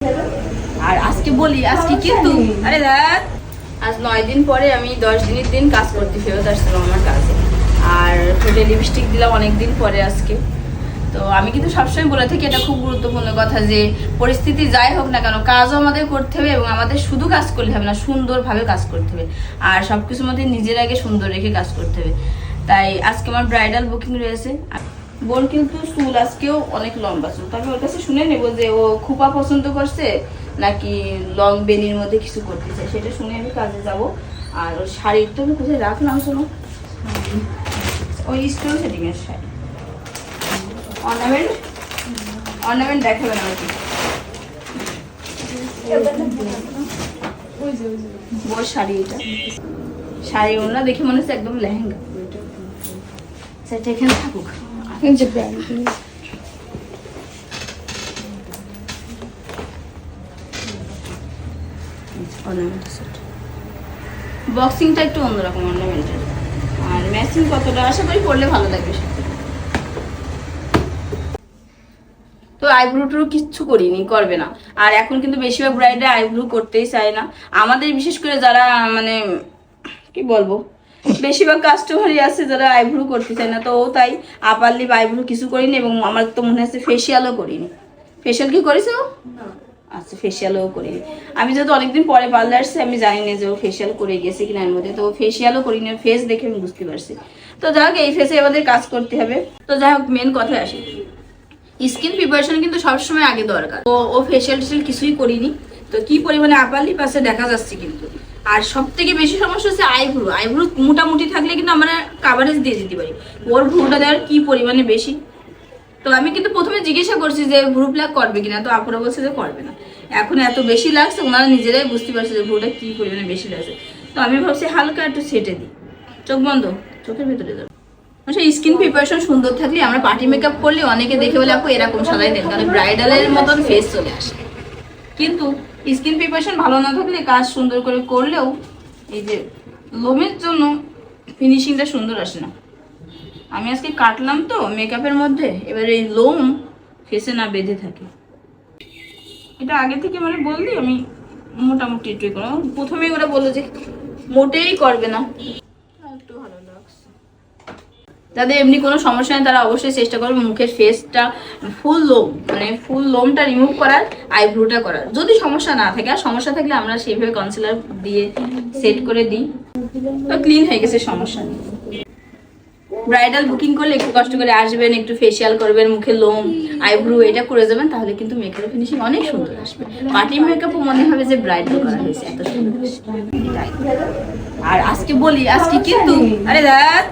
আর আজকে বলি আজকে কিন্তু আরে দেখ আজ 9 দিন পরে আমি 10 দিনের দিন কাজ করতে ফেরত আসছিলাম আমার কাজে। আর ঠোঁটে লিপস্টিক দিলাম অনেকদিন পরে আজকে। তো আমি কিন্তু সবসময় বলে থাকি এটা খুব গুরুত্বপূর্ণ কথা যে পরিস্থিতি যাই হোক না কেন কাজও আমাদের করতে হবে এবং আমাদের শুধু কাজ করলে হবে না, সুন্দরভাবে কাজ করতে হবে। আর সবকিছুর মধ্যে নিজের আগে সুন্দর রেখে কাজ করতে হবে। তাই আজকে আমার ব্রাইডাল বুকিং রয়েছে। বোন কিন্তু চুল আজকেও অনেক লম্বা চুল, তবে ওর কাছে শুনে নেবো যে ও খুপা পছন্দ করছে নাকি লং বেনির মধ্যে কিছু করতে চাই, সেটা শুনে আমি কাজে যাব। আর ওর শাড়ির তো আমি কোথায় রাখলাম শোনো, ওই স্টোন সেটিং এর শাড়ি অর্নামেন্ট অর্নামেন্ট দেখাবে না আমাকে। বোর শাড়ি, এটা শাড়ি ওনা দেখে মনে হচ্ছে একদম লেহেঙ্গা। সেটা এখানে থাকুক। বক্সিংটা একটু অন্যরকম অর্নামেন্টের, আর ম্যাচিং কতটা আশা করি পরলে ভালো লাগবে। তো আইব্রো টু কিচ্ছু করিনি, করবে না। আর এখন কিন্তু বেশিরভাগ ব্রাইডে আইব্রো করতেই চায় না। আমাদের বিশেষ করে যারা মানে কি বলবো, বেশিরভাগ কাস্টমারই আছে যারা আইব্রো করতে চায় না। তো ও তাই আপার লিপ আইব্রো কিছু করিনি এবং আমার তো মনে হচ্ছে ফেসিয়ালও করিনি। ফেসিয়াল কি করেছো? আচ্ছা, ফেসিয়ালও করিনি। আমি যেহেতু অনেকদিন পরে পার্লার আসছে, আমি জানি না যে ও ফেসিয়াল করে গেছে কিনা এর মধ্যে। তো ফেসিয়ালও করিনি, ফেস দেখে আমি বুঝতে পারছি। তো যাই হোক, এই ফেসে আমাদের কাজ করতে হবে। তো যাই হোক, মেন কথায় আসি, স্কিন প্রিপারেশন কিন্তু সবসময় আগে দরকার। তো ও ফেসিয়াল টেসিয়াল কিছুই করিনি। তো কি পরিমাণে আপার লিপ আছে দেখা যাচ্ছে কিন্তু। আর সব থেকে বেশি সমস্যা হচ্ছে আইব্রো। আইব্রো মোটামুটি থাকলে কিন্তু আমরা কাভারেজ দিয়ে দিতে পারি, ওর ভ্রুটা দেওয়ার কি পরিমাণে বেশি। তো আমি কিন্তু প্রথমে জিজ্ঞাসা করছি যে ভ্রু প্লাক করবে কিনা, তো আপুরা বলছে যে করবে না। এখন এত বেশি লাগছে, ওনারা নিজেরাই বুঝতে পারছে যে ভ্রুটা কি পরিমাণে বেশি লাগছে। তো আমি ভাবছি হালকা একটু সেটে দিই। চোখ বন্ধ, চোখের ভেতরে যাবে। স্কিন প্রিপারেশন সুন্দর থাকলে আমরা পার্টি মেকআপ করলে অনেকে দেখে বলে আপু এরকম সাজাই দেন, কারণ ব্রাইডালের মতন ফেস চলে আসে। কিন্তু স্কিন প্রিপারেশন ভালো না থাকলে কাজ সুন্দর করে করলেও এই যে লোমের জন্য ফিনিশিংটা সুন্দর আসে না। আমি আজকে কাটলাম তো মেকআপের মধ্যে, এবার এই লোম ফেসে না বেঁধে থাকে। এটা আগে থেকে মানে বললি আমি মোটামুটি একটু করো। প্রথমেই ওরা বললো যে মোটেই করবে না। একটু ভালো লাগছে। যাদের এমনি কোনো সমস্যা নেই তারা অবশ্যই চেষ্টা করবে মুখের ফেসটা ফুল লোম মানে ফুল লোমটা রিমুভ করার, আইব্রোটা করার। যদি সমস্যা না থাকে, আর সমস্যা থাকলে আমরা সেইভাবে কনসিলার দিয়ে সেট করে দিই। তো ক্লিন হয়ে গেছে, সমস্যা নেই। ব্রাইডাল বুকিং করলে একটু কষ্ট করে আসবেন, একটু ফেসিয়াল করবেন, মুখে লোম আইব্রো এটা করে যাবেন, তাহলে কিন্তু মেকআপ ফিনিশিং অনেক সুন্দর আসবে। পার্টি মেকআপও মনে হবে যে ব্রাইডাল করা হয়েছে, এত সুন্দর। আর আজকে বলি আজকে কিন্তু আরে দেখ